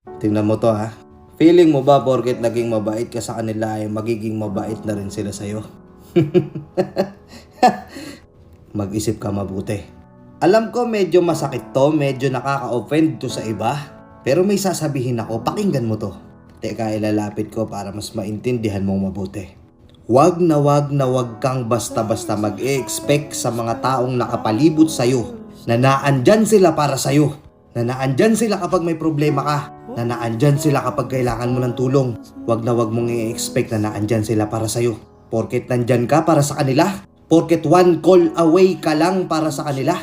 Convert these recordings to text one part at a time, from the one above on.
Tingnan mo to ha. Feeling mo ba porket naging mabait ka sa kanila ay magiging mabait na rin sila sa'yo? Mag-isip ka mabuti. Alam ko medyo masakit to, medyo nakaka-offend to sa iba. Pero may sasabihin ako, pakinggan mo to. Teka, ilalapit ko para mas maintindihan mong mabuti. Wag na wag kang basta-basta mag-e-expect sa mga taong nakapalibot sa'yo na naandyan sila para sa'yo. Na naandyan sila kapag may problema ka. Na naandyan sila kapag kailangan mo ng tulong. Wag na wag mong i-expect na naandyan sila para sa'yo. Porket nandyan ka para sa kanila. Porket one call away ka lang para sa kanila.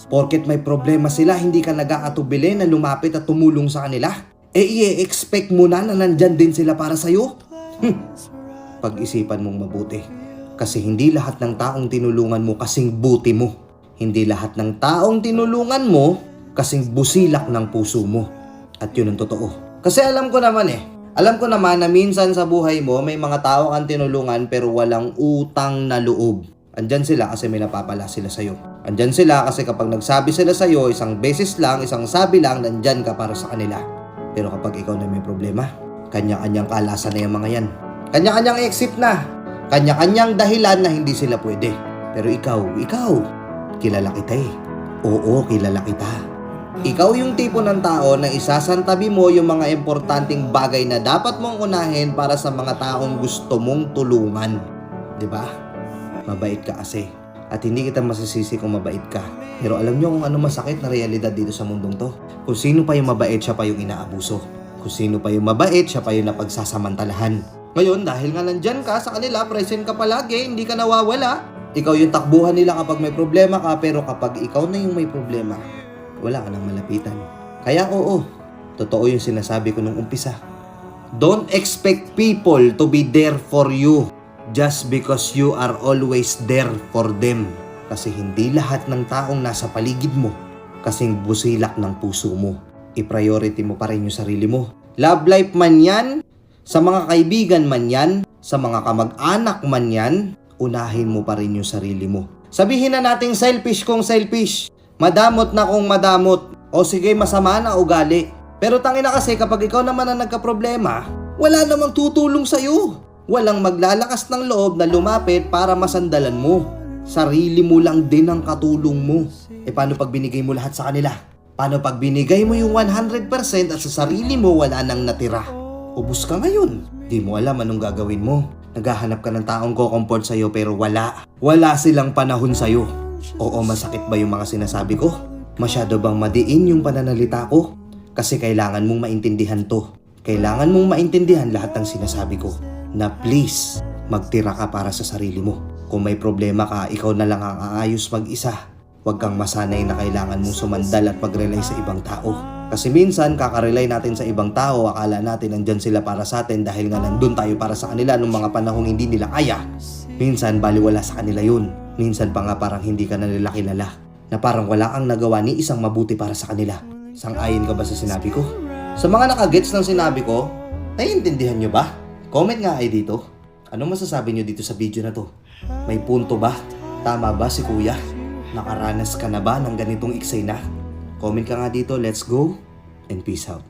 Porket may problema sila, hindi ka nag-aatubili na lumapit at tumulong sa kanila. I-expect mo na nandyan din sila para sa'yo? Pag-isipan mong mabuti. Kasi hindi lahat ng taong tinulungan mo kasing buti mo. Hindi lahat ng taong tinulungan mo kasing busilak ng puso mo. At yun ang totoo. Kasi alam ko naman na minsan sa buhay mo may mga tao kang tinulungan pero walang utang na loob. Andyan sila kasi may napapala sila sa'yo. Andyan sila kasi kapag nagsabi sila sa'yo, isang beses lang, isang sabi lang, nandyan ka para sa kanila. Pero kapag ikaw na may problema, kanya-kanyang kalasan na yung mga yan. Kanya-kanyang exit na. Kanya-kanyang dahilan na hindi sila pwede. Pero ikaw, kilala kita eh. Oo, kilala kita. Ikaw yung tipo ng tao na isasantabi mo yung mga importanteng bagay na dapat mong unahin para sa mga taong gusto mong tulungan. 'Di ba? Mabait ka kasi. At hindi kita masisisi kung mabait ka. Pero alam nyo kung ano masakit na realidad dito sa mundong to? Kung sino pa yung mabait, siya pa yung inaabuso. Kung sino pa yung mabait, siya pa yung napagsasamantalahan. Ngayon, dahil nga nandyan ka sa kanila, present ka palagi, hindi ka nawawala. Ikaw yung takbuhan nila kapag may problema ka, pero kapag ikaw na yung may problema, wala ka nang malapitan. Kaya oo, totoo yung sinasabi ko nung umpisa. Don't expect people to be there for you just because you are always there for them. Kasi hindi lahat ng taong nasa paligid mo kasing busilak ng puso mo. I-priority mo pa rin yung sarili mo. Love life man yan, sa mga kaibigan man yan, sa mga kamag-anak man yan, unahin mo pa rin yung sarili mo. Sabihin na nating selfish kung selfish. Madamot na kung madamot. O sige, masama na ugali. Pero tangina kasi kapag ikaw naman ang nagka-problema, wala namang tutulong sa'yo. Walang maglalakas ng loob na lumapit para masandalan mo. Sarili mo lang din ang katulong mo. Paano pag binigay mo lahat sa kanila? Paano pag binigay mo yung 100% at sa sarili mo wala nang natira? Ubus ka ngayon. Di mo alam anong gagawin mo. Naghahanap ka ng taong ko-comfort sa'yo pero wala. Wala silang panahon sa'yo. Oo, masakit ba yung mga sinasabi ko? Masyado bang madiin yung pananalita ko? Kasi kailangan mong maintindihan to. Kailangan mong maintindihan lahat ng sinasabi ko. Na please, magtira ka para sa sarili mo. Kung may problema ka, ikaw na lang ang aayos mag-isa. Huwag kang masanay na kailangan mong sumandal at mag-rely sa ibang tao. Kasi minsan, kakarely natin sa ibang tao, akala natin nandyan sila para sa atin dahil nga nandun tayo para sa kanila nung mga panahong hindi nila kaya. Minsan, baliwala sa kanila yun. Minsan pa nga parang hindi ka na nila kilala. Na parang wala kang nagawa ni isang mabuti para sa kanila. Sang-ayon ka ba sa sinabi ko? Sa mga nakagets ng sinabi ko, naiintindihan nyo ba? Comment nga kayo dito. Anong masasabi nyo dito sa video na to? May punto ba? Tama ba si kuya? Nakaranas ka na ba ng ganitong eksena? Comment ka nga dito. Let's go and peace out.